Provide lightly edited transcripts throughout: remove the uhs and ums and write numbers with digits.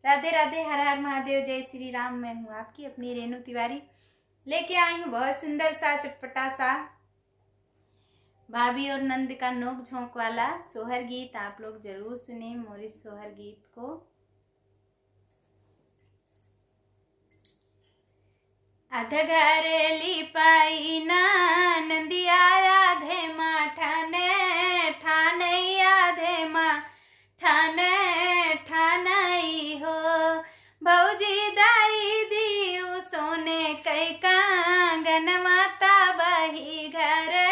राधे राधे, हर हर महादेव, जय श्री राम। मैं हूँ आपकी अपनी रेणु तिवारी, लेके आई हूँ बहुत सुंदर सा चटपटा सा भाभी और नंद का नोक झोंक वाला सोहर गीत। आप लोग जरूर सुने मोर इस सोहर गीत को। अध घर लिपाई ना नंदिया आधे माँ ठाने ठाने आधे माँ ठाने ठानई हो। भौजी दाई दियो सोने कई कांगन माता बही घरे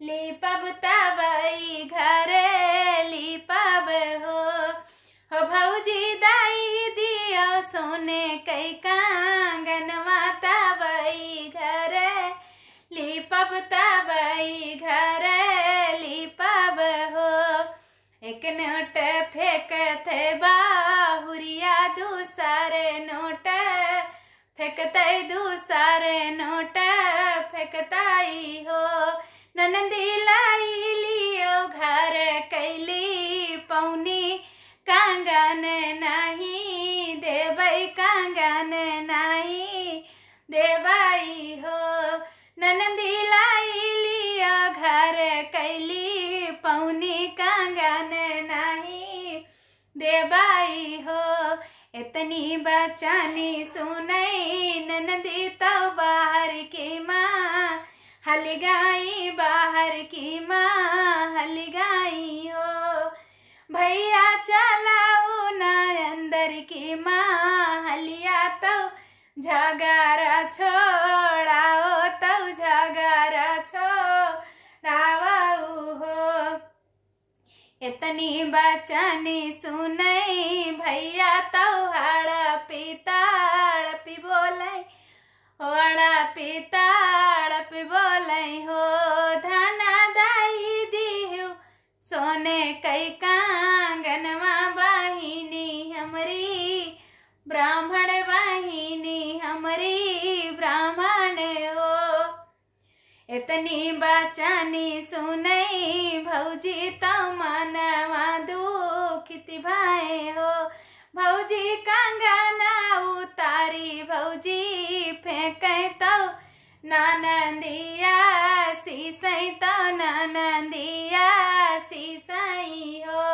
लिपब तबई घरे लिपब हो भौजी दाई दियो सोने कई कांगन माता बई घरे लिपब तबई घरे लिपब हो। एक नोट फेंकते बाहुरिया दूसरे नोट फेंकते दूसरे नोट फेंकताई हो। ननदी लाई लियो घर कैली पौनी कांगन नहीं देवई कांगन नहीं देवई हो। ननदी लाई लियो घर कैली पौनी कांगन नहीं देवई हो। इतनी बचानी सुनई ननदी तो बाहर की माँ हल गाई बाहर की माँ हल गाई हो। भैया चलाओ ना अंदर की माँ हलिया तो झगड़ा छोड़ाओ तो झगड़ा छोड़ाओ हो। इतनी बचनी सुनई भैया तो हड़पी ताड़पी बोले हड़पी ताड़पी बोले हो। धना दाई दिहु सोने कई कांगनवा वाहिनी हमरी ब्राह्मण वाहिनी हमरी ब्राह्मण हो। इतनी बचानी सुनई भौजी तो मनवा दुखित भाई हो। भौजी कंगना उतारी भौजी फेंके तो नानंदिया सीसई तो नानंदिया सीसई हो।